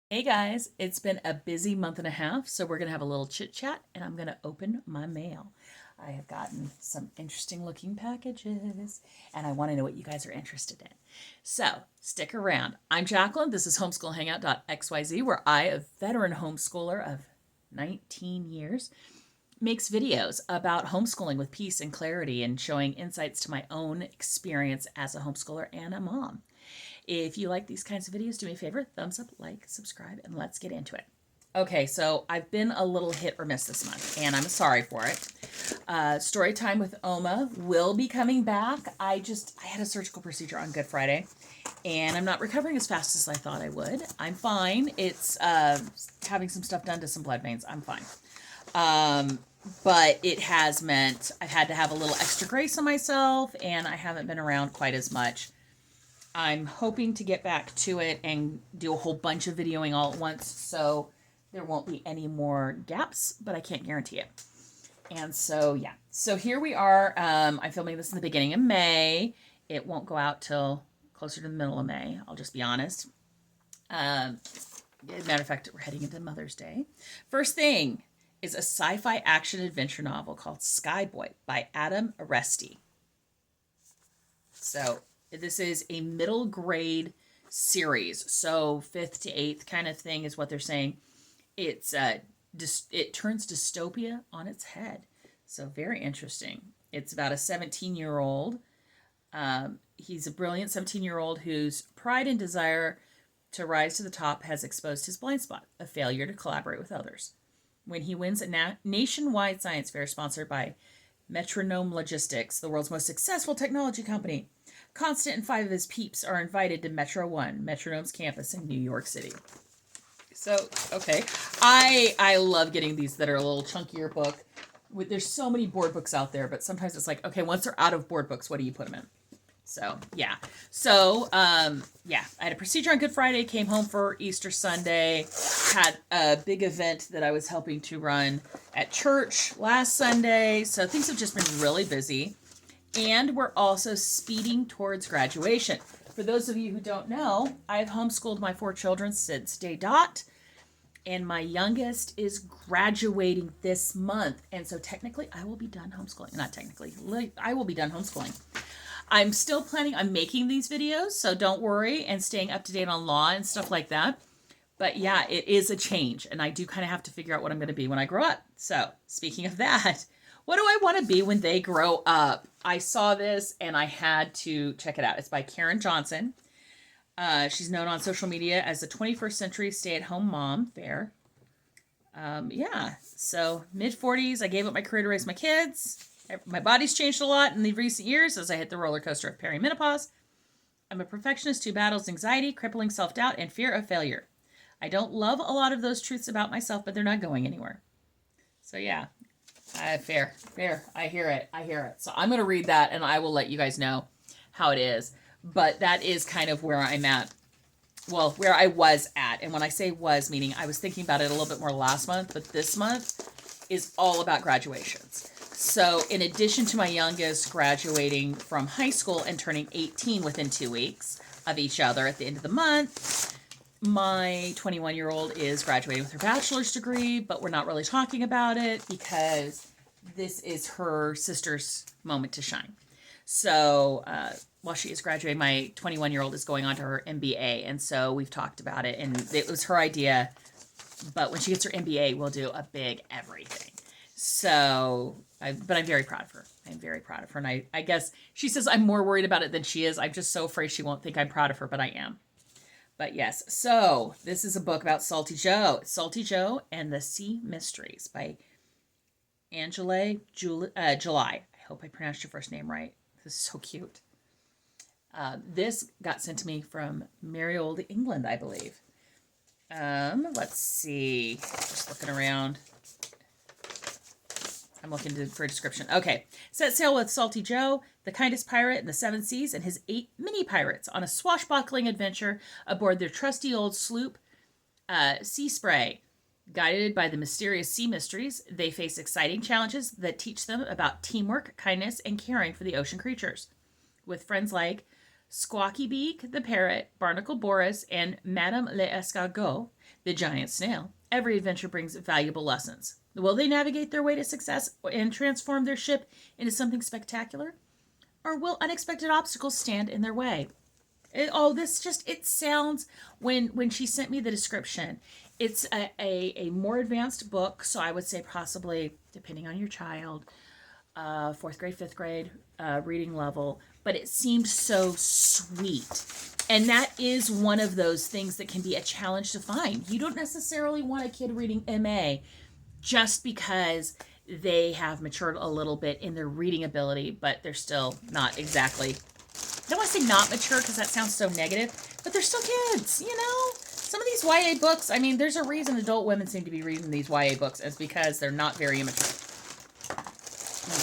Hey guys, it's been a busy month and a half, so we're going to have a little chit chat and I'm going to open my mail. I have gotten some interesting looking packages and I want to know what you guys are interested in. So stick around. I'm Jacqueline. This is homeschoolhangout.xyz, where I, a veteran homeschooler of 19 years, makes videos about homeschooling with peace and clarity and showing insights to my own experience as a homeschooler and a mom. If you like these kinds of videos, do me a favor, thumbs up, like, subscribe, and let's get into it. Okay, so I've been a little hit or miss this month, and I'm sorry for it. Story time with Oma will be coming back. I had a surgical procedure on Good Friday, and I'm not recovering as fast as I thought I would. I'm fine. It's having some stuff done to some blood veins. I'm fine. But it has meant I've had to have a little extra grace on myself, and I haven't been around quite as much. I'm hoping to get back to it and do a whole bunch of videoing all at once, so there won't be any more gaps, but I can't guarantee it. And so, yeah. So here we are. I'm filming this in the beginning of May. It won't go out till closer to the middle of May. I'll just be honest. As a matter of fact, we're heading into Mother's Day. First thing is a sci-fi action adventure novel called Skyboy by Adam Aresti. So this is a middle grade series, so 5th to 8th kind of thing is what they're saying. It's it turns dystopia on its head, so very interesting. It's about a 17-year-old. He's a brilliant 17-year-old whose pride and desire to rise to the top has exposed his blind spot, a failure to collaborate with others. When he wins a nationwide science fair sponsored by Metronome Logistics, the world's most successful technology company, Constant and 5 of his peeps are invited to Metro One, Metronome's campus in New York City. So, okay. I love getting these that are a little chunkier book. There's so many board books out there, but sometimes it's like, okay, once they're out of board books, what do you put them in? So, yeah. So, yeah, I had a procedure on Good Friday, came home for Easter Sunday, had a big event that I was helping to run at church last Sunday. So things have just been really busy. And we're also speeding towards graduation. For those of you who don't know, I've homeschooled my 4 children since day dot, and my youngest is graduating this month. And so technically, I will be done homeschooling. Not technically, I will be done homeschooling. I'm still planning on making these videos, so don't worry, and staying up to date on law and stuff like that. But yeah, it is a change, and I do kind of have to figure out what I'm going to be when I grow up. So speaking of that, what do I want to be when they grow up? I saw this and I had to check it out. It's by Karen Johnson. She's known on social media as the 21st century stay-at-home mom. There. Yeah. So mid-40s, I gave up my career to raise my kids. My body's changed a lot in the recent years as I hit the roller coaster of perimenopause. I'm a perfectionist who battles anxiety, crippling self-doubt, and fear of failure. I don't love a lot of those truths about myself, but they're not going anywhere. So yeah. Fair. I hear it. So I'm going to read that and I will let you guys know how it is. But that is kind of where I'm at. Well, where I was at. And when I say was, meaning I was thinking about it a little bit more last month, but this month is all about graduations. So in addition to my youngest graduating from high school and turning 18 within 2 weeks of each other at the end of the month, my 21-year-old is graduating with her bachelor's degree, but we're not really talking about it because this is her sister's moment to shine. So while she is graduating, my 21-year-old is going on to her MBA, and so we've talked about it, and it was her idea, but when she gets her MBA, we'll do a big everything. So, but I'm very proud of her. And I guess she says I'm more worried about it than she is. I'm just so afraid she won't think I'm proud of her, but I am. But yes, so this is a book about Salty Joe. Salty Joe and the Sea Mysteries by Angela July. I hope I pronounced your first name right. This is so cute. This got sent to me from merry old England, I believe. Let's see. Just looking around. I'm looking for a description. Okay. Set sail with Salty Joe, the kindest pirate in the 7 seas, and his 8 mini pirates on a swashbuckling adventure aboard their trusty old sloop, Sea Spray. Guided by the mysterious sea mysteries, they face exciting challenges that teach them about teamwork, kindness, and caring for the ocean creatures. With friends like Squawky Beak the parrot, Barnacle Boris, and Madame l'Escargot, The giant snail. Every adventure brings valuable lessons. Will they navigate their way to success and transform their ship into something spectacular? Or will unexpected obstacles stand in their way? It sounds, when she sent me the description, it's a more advanced book. So I would say possibly, depending on your child, fourth grade, fifth grade reading level, but it seemed so sweet. And that is one of those things that can be a challenge to find. You don't necessarily want a kid reading MA just because they have matured a little bit in their reading ability, but they're still not exactly, I don't want to say not mature because that sounds so negative, but they're still kids, you know? Some of these YA books, I mean, there's a reason adult women seem to be reading these YA books. It's because they're not very immature.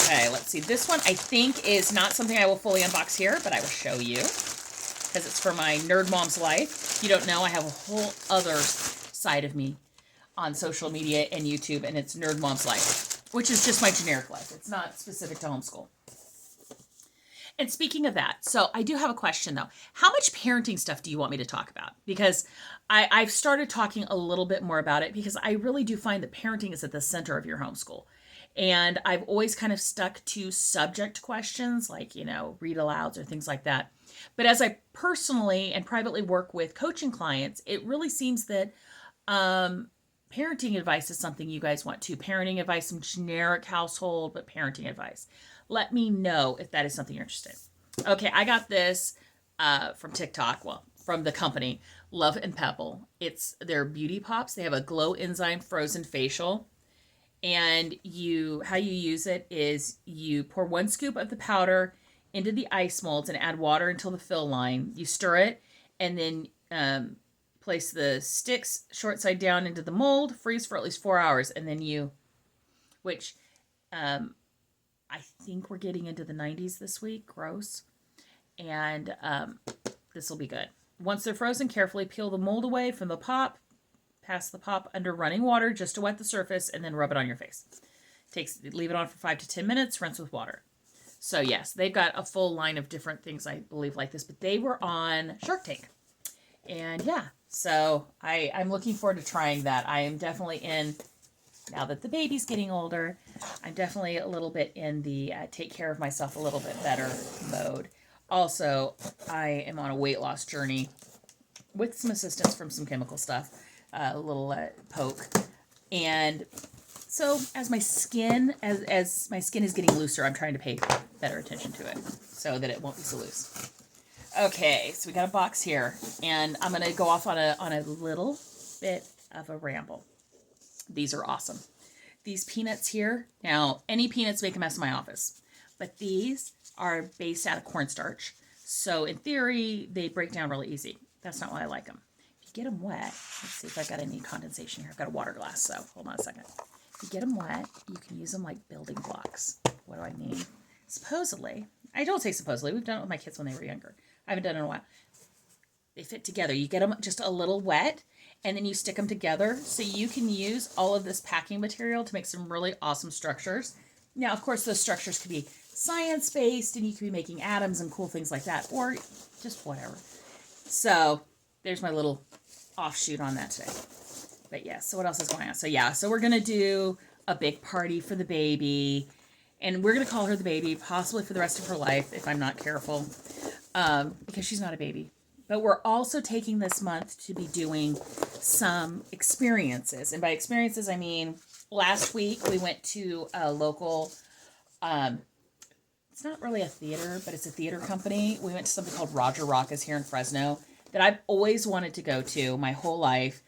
Okay, let's see. This one I think is not something I will fully unbox here, but I will show you because it's for my Nerd Mom's life. If you don't know, I have a whole other side of me on social media and YouTube, and it's Nerd Mom's life, which is just my generic life. It's not specific to homeschool. And speaking of that, so I do have a question though. How much parenting stuff do you want me to talk about? Because I've started talking a little bit more about it because I really do find that parenting is at the center of your homeschool. And I've always kind of stuck to subject questions like, you know, read alouds or things like that. But as I personally and privately work with coaching clients, it really seems that parenting advice is something you guys want too. Parenting advice, some generic household, but parenting advice. Let me know if that is something you're interested in. Okay, I got this from TikTok, well, from the company, Love and Pebble. It's their Beauty Pops. They have a glow enzyme frozen facial. And how you use it is you pour 1 scoop of the powder into the ice molds and add water until the fill line. You stir it and then place the sticks short side down into the mold, freeze for at least 4 hours, and then which I think we're getting into the 90s this week. Gross. And this will be good. Once they're frozen, carefully peel the mold away from the pop. Pass the pop under running water just to wet the surface, and then rub it on your face. Leave it on for 5 to 10 minutes, rinse with water. So yes, they've got a full line of different things, I believe, like this, but they were on Shark Tank. And yeah, so I'm looking forward to trying that. I am definitely now that the baby's getting older, I'm definitely a little bit in the take care of myself a little bit better mode. Also, I am on a weight loss journey with some assistance from some chemical stuff. A little poke, and so as my skin is getting looser, I'm trying to pay better attention to it so that it won't be so loose. Okay, so we got a box here, and I'm gonna go off on a little bit of a ramble. These are awesome. These peanuts here. Now, any peanuts make a mess in my office, but these are based out of cornstarch, so in theory they break down really easy. That's not why I like them. Get them wet. Let's see if I've got any condensation here. I've got a water glass, so hold on a second. If you get them wet, you can use them like building blocks. What do I mean? Supposedly, I don't say supposedly. We've done it with my kids when they were younger. I haven't done it in a while. They fit together. You get them just a little wet, and then you stick them together. So you can use all of this packing material to make some really awesome structures. Now, of course, those structures could be science-based, and you could be making atoms and cool things like that, or just whatever. So there's my little offshoot on that today. But yeah, so what else is going on? So yeah, so we're going to do a big party for the baby, and we're going to call her the baby, possibly for the rest of her life if I'm not careful, because she's not a baby. But we're also taking this month to be doing some experiences. And by experiences, I mean, last week we went to a local, it's not really a theater, but it's a theater company. We went to something called Roger Rocca's here in Fresno that I've always wanted to go to my whole life.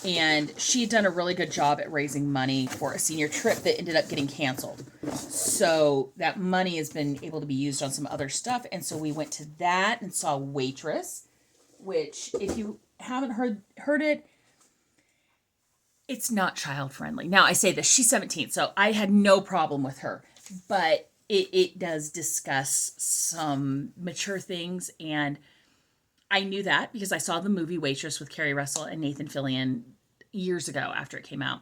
And she had done a really good job at raising money for a senior trip that ended up getting canceled. So that money has been able to be used on some other stuff. And so we went to that and saw Waitress, which if you haven't heard it, it's not child friendly. Now I say this, she's 17, so I had no problem with her, but it does discuss some mature things, and I knew that because I saw the movie Waitress with Kerry Russell and Nathan Fillion years ago after it came out.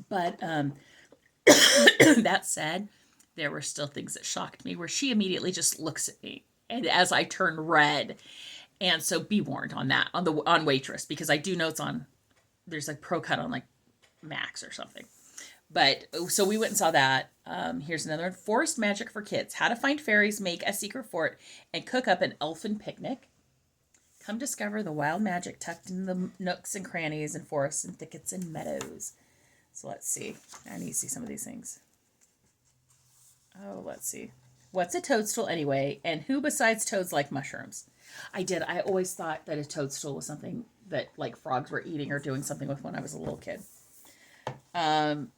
But that said, there were still things that shocked me where she immediately just looks at me, and as I turn red, And so be warned on that, on Waitress, because I do know there's like pro cut on like Max or something. But so we went and saw that. Here's another one. Forest Magic for Kids. How to Find Fairies, Make a Secret Fort, and Cook Up an Elfin Picnic. Come discover the wild magic tucked in the nooks and crannies and forests and thickets and meadows. So let's see. I need to see some of these things. Oh, let's see. What's a toadstool anyway? And who besides toads like mushrooms? I always thought that a toadstool was something that like frogs were eating or doing something with when I was a little kid. Doesn't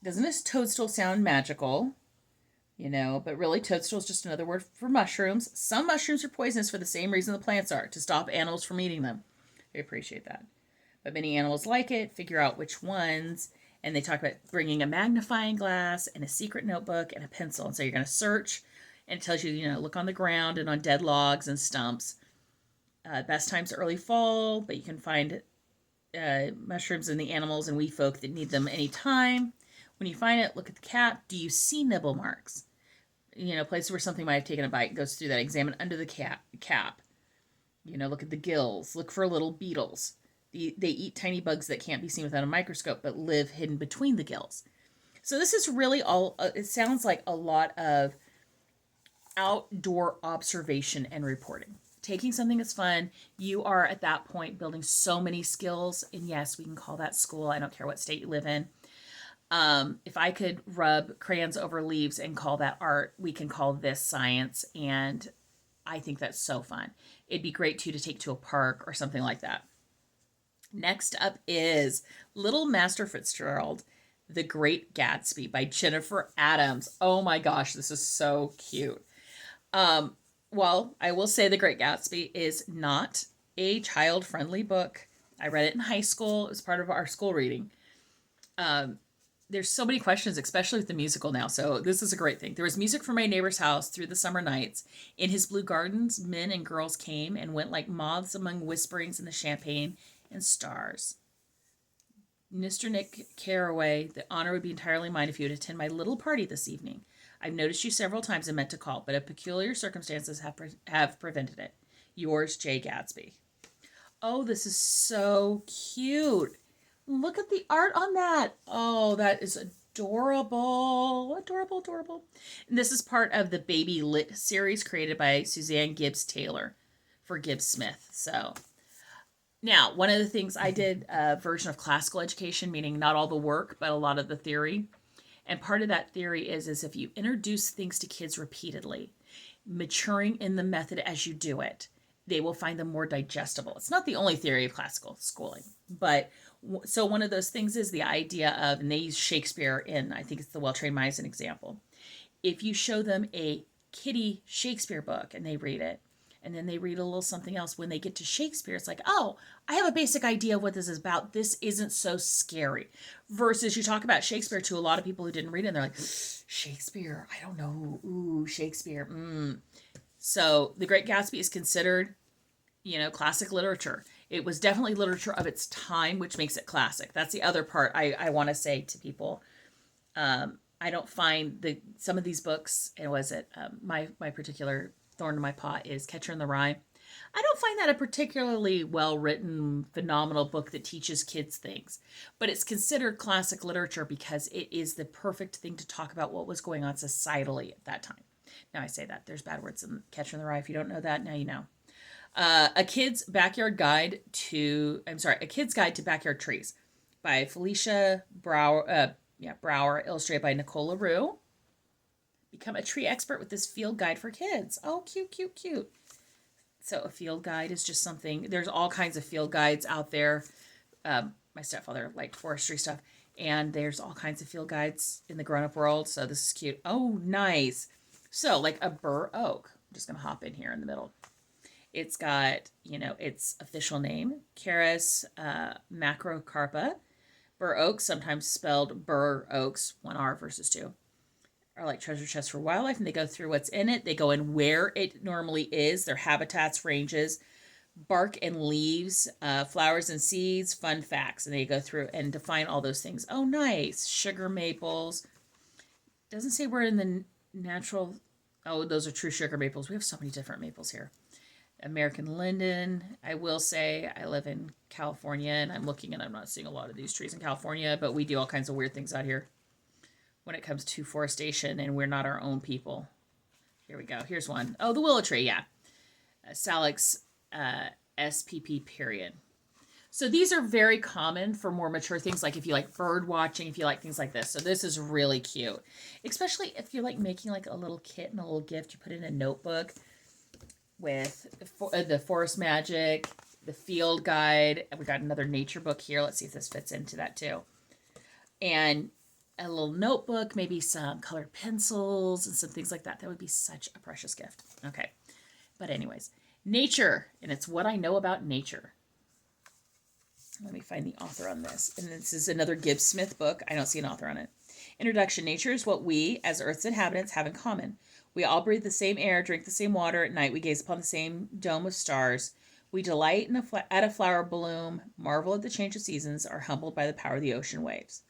this toadstool sound magical? But really toadstool is just another word for mushrooms. Some mushrooms are poisonous for the same reason the plants are, to stop animals from eating them. I appreciate that. But many animals like it, figure out which ones, and they talk about bringing a magnifying glass and a secret notebook and a pencil. And so you're going to search, and it tells you, look on the ground and on dead logs and stumps. Best time's early fall, but you can find mushrooms in the animals and we folk that need them anytime. When you find it, look at the cap. Do you see nibble marks? Places where something might have taken a bite. Goes through that. Examine under the cap. Look at the gills. Look for little beetles. They eat tiny bugs that can't be seen without a microscope, but live hidden between the gills. So this is really all, it sounds like a lot of outdoor observation and reporting. Taking something that's fun. You are at that point building so many skills. And yes, we can call that school. I don't care what state you live in. If I could rub crayons over leaves and call that art, we can call this science. And I think that's so fun. It'd be great too to take to a park or something like that. Next up is Little Master Fitzgerald, The Great Gatsby by Jennifer Adams. Oh my gosh, this is so cute. Well, I will say The Great Gatsby is not a child-friendly book. I read it in high school. It was part of our school reading. There's so many questions, especially with the musical now. So this is a great thing. There was music from my neighbor's house through the summer nights. In his blue gardens, men and girls came and went like moths among whisperings in the champagne and stars. Mr. Nick Carraway, the honor would be entirely mine if you would attend my little party this evening. I've noticed you several times and meant to call, but peculiar circumstances have prevented it. Yours, Jay Gatsby. Oh, this is so cute. Look at the art on that. Oh, that is adorable. Adorable, adorable. And this is part of the Baby Lit series created by Suzanne Gibbs Taylor for Gibbs Smith. So now, one of the things I did a version of classical education, meaning not all the work, but a lot of the theory. And part of that theory is if you introduce things to kids repeatedly, maturing in the method as you do it, they will find them more digestible. It's not the only theory of classical schooling, but so one of those things is the idea of, and they use Shakespeare in, I think it's The Well-Trained Mind as an example. If you show them a kiddie Shakespeare book and they read it, and then they read a little something else, when they get to Shakespeare, it's like, oh, I have a basic idea of what this is about. This isn't so scary. Versus you talk about Shakespeare to a lot of people who didn't read it, and they're like, Shakespeare, I don't know. Ooh, Shakespeare. So The Great Gatsby is considered, classic literature. It was definitely literature of its time, which makes it classic. That's the other part I want to say to people. I don't find some of these books, and was it my particular thorn in my paw is Catcher in the Rye. I don't find that a particularly well-written, phenomenal book that teaches kids things. But it's considered classic literature because it is the perfect thing to talk about what was going on societally at that time. Now I say that. There's bad words in Catcher in the Rye. If you don't know that, now you know. A Kid's Guide to Backyard Trees by Felicia Brower, illustrated by Nicola Rue. Become a tree expert with this field guide for kids. Oh, cute, cute, cute. So a field guide is just something, there's all kinds of field guides out there. My stepfather liked forestry stuff, and there's all kinds of field guides in the grown-up world. So this is cute. Oh, nice. So like a bur oak. I'm just going to hop in here in the middle. It's got, its official name, Caris macrocarpa. Bur oaks, sometimes spelled bur oaks, 1 R versus 2, are like treasure chests for wildlife, and they go through what's in it. They go in where it normally is, their habitats, ranges, bark and leaves, flowers and seeds, fun facts, and they go through and define all those things. Oh, nice. Sugar maples. Doesn't say we're in the natural. Oh, those are true sugar maples. We have so many different maples here. American linden. I will say I live in California, and I'm looking and I'm not seeing a lot of these trees in California, but we do all kinds of weird things out here when it comes to forestation, and we're not our own people. Here we go. Here's one. Oh, the willow tree, yeah. Salix SPP period. So these are very common for more mature things, like if you like bird watching, if you like things like this. So this is really cute, especially if you're like making like a little kit and a little gift. You put it in a notebook with the forest magic, the field guide. We got another nature book here. Let's see if this fits into that too. And a little notebook, maybe some colored pencils and some things like that. That would be such a precious gift. Okay. But anyways, nature, and it's what I know about nature. Let me find the author on this. And this is another Gibbs Smith book. I don't see an author on it. Introduction. Nature is what we, as Earth's inhabitants, have in common. We all breathe the same air, drink the same water. At night, we gaze upon the same dome of stars. We delight at a flower bloom, marvel at the change of seasons, are humbled by the power of the ocean waves.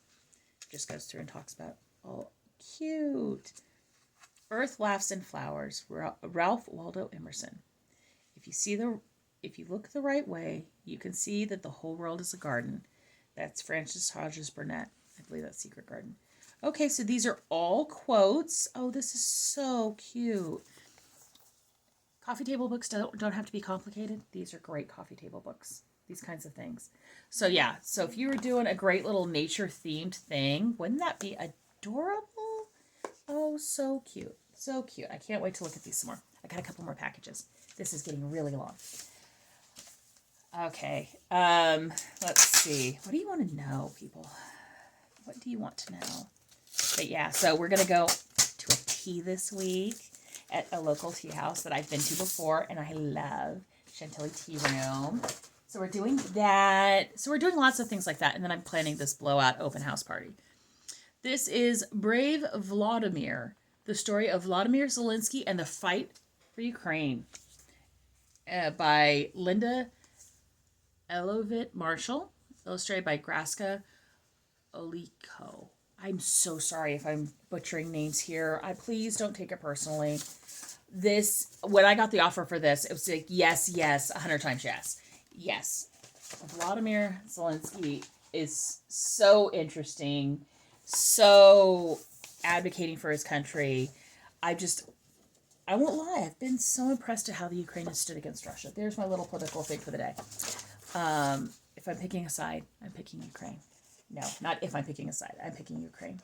Just goes through and talks about, oh, cute. Earth laughs in flowers. Ralph Waldo Emerson. If you look the right way, you can see that the whole world is a garden. That's Frances Hodges Burnett. I believe that's Secret Garden. Okay, so these are all quotes. Oh, this is so cute. Coffee table books don't have to be complicated. These are great coffee table books. These kinds of things. So yeah, so if you were doing a great little nature themed thing, wouldn't that be adorable? Oh, so cute. So cute. I can't wait to look at these some more. I got a couple more packages. This is getting really long. Okay, let's see. What do you want to know, people? What do you want to know? But yeah, so we're going to go to a tea this week at a local tea house that I've been to before, and I love Chantilly Tea Room. So we're doing that. So we're doing lots of things like that, and then I'm planning this blowout open house party. This is Brave Vladimir, the story of Vladimir Zelensky and the fight for Ukraine, by Linda Elovit Marshall, illustrated by Graska Oliko. I'm so sorry if I'm butchering names here. Please don't take it personally. When I got the offer for this, it was like, yes, 100 times yes. Yes. Vladimir Zelensky is so interesting, so advocating for his country. I won't lie, I've been so impressed at how the Ukraine has stood against Russia. There's my little political thing for the day. If I'm picking a side, I'm picking Ukraine. No, not if I'm picking a side. I'm picking Ukraine.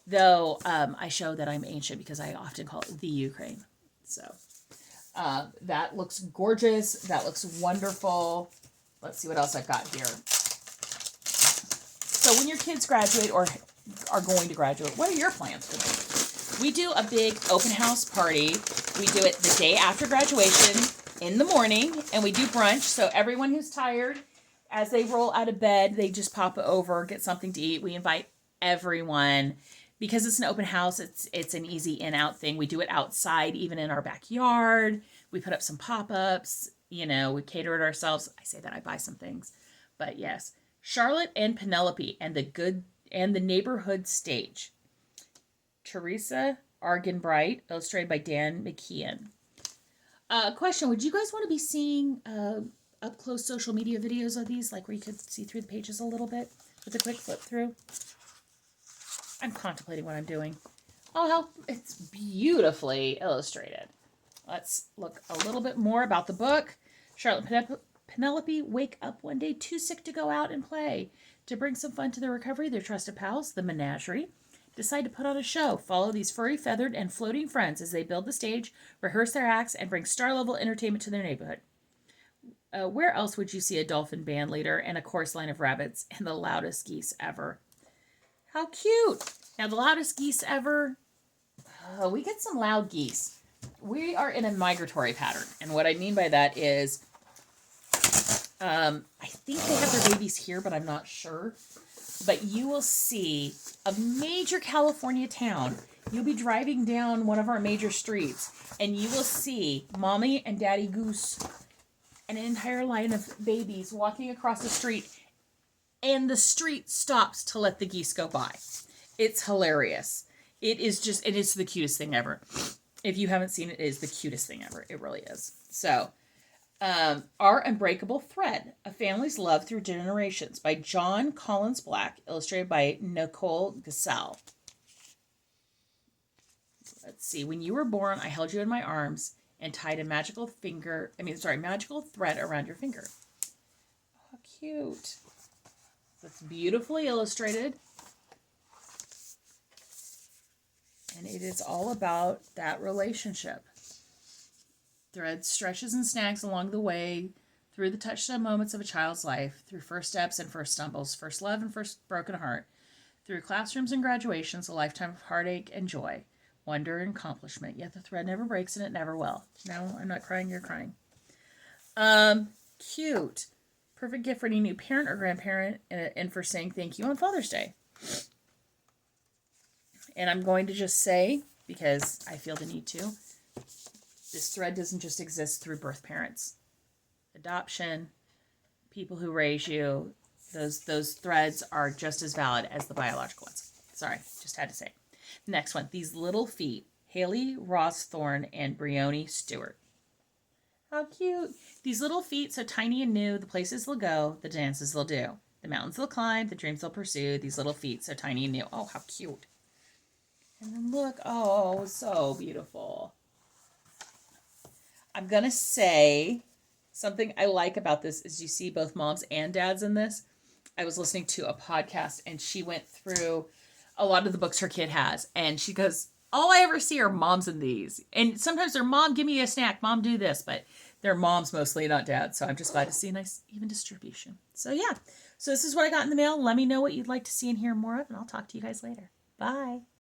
Though I show that I'm ancient because I often call it the Ukraine. So that looks gorgeous. That looks wonderful. Let's see what else I've got here. So when your kids graduate or are going to graduate, what are your plans for them? We do a big open house party. We do it the day after graduation in the morning, and we do brunch. So everyone who's tired, as they roll out of bed, they just pop over, get something to eat. We invite everyone. Because it's an open house, it's an easy in-out thing. We do it outside, even in our backyard. We put up some pop-ups. We cater it ourselves. I say that I buy some things. But yes, Charlotte and Penelope and the neighborhood stage. Teresa Argenbright, illustrated by Dan McKeon. Question, would you guys want to be seeing up-close social media videos of these, like where you could see through the pages a little bit with a quick flip through? I'm contemplating what I'm doing. Oh, how it's beautifully illustrated. Let's look a little bit more about the book. Charlotte and Penelope wake up one day too sick to go out and play. To bring some fun to their recovery, their trusted pals, the menagerie, decide to put on a show. Follow these furry, feathered, and floating friends as they build the stage, rehearse their acts, and bring star-level entertainment to their neighborhood. Where else would you see a dolphin band leader and a chorus line of rabbits and the loudest geese ever? How cute! Now, the loudest geese ever, we get some loud geese. We are in a migratory pattern. And what I mean by that is, I think they have their babies here, but I'm not sure. But you will see a major California town. You'll be driving down one of our major streets, and you will see Mommy and Daddy Goose and an entire line of babies walking across the street, and the street stops to let the geese go by. It's hilarious. It is the cutest thing ever. If you haven't seen it, it is the cutest thing ever. It really is. So, Our Unbreakable Thread, A Family's Love Through Generations by John Collins Black, illustrated by Nicole Gassell. Let's see. When you were born, I held you in my arms and tied a magical thread around your finger. Oh, how cute. It's beautifully illustrated. And it is all about that relationship. Thread stretches and snags along the way, through the touchstone moments of a child's life, through first steps and first stumbles, first love and first broken heart, through classrooms and graduations, a lifetime of heartache and joy, wonder and accomplishment. Yet the thread never breaks and it never will. No, I'm not crying, you're crying. Cute. Perfect gift for any new parent or grandparent, and for saying thank you on Father's Day. And I'm going to just say, because I feel the need to, this thread doesn't just exist through birth parents. Adoption, people who raise you, those threads are just as valid as the biological ones. Sorry, just had to say. Next one, These Little Feet, Haley Rawsthorne and Brioni Stewart. How cute. These little feet, so tiny and new, the places they'll go, the dances they'll do, the mountains they'll climb, the dreams they'll pursue, these little feet, so tiny and new. Oh, how cute. And then look, oh, so beautiful. I'm going to say something I like about this is you see both moms and dads in this. I was listening to a podcast and she went through a lot of the books her kid has. And she goes, all I ever see are moms in these. And sometimes they're, Mom, give me a snack. Mom, do this. But they're moms mostly, not dads. So I'm just glad to see a nice even distribution. So yeah. So this is what I got in the mail. Let me know what you'd like to see and hear more of. And I'll talk to you guys later. Bye.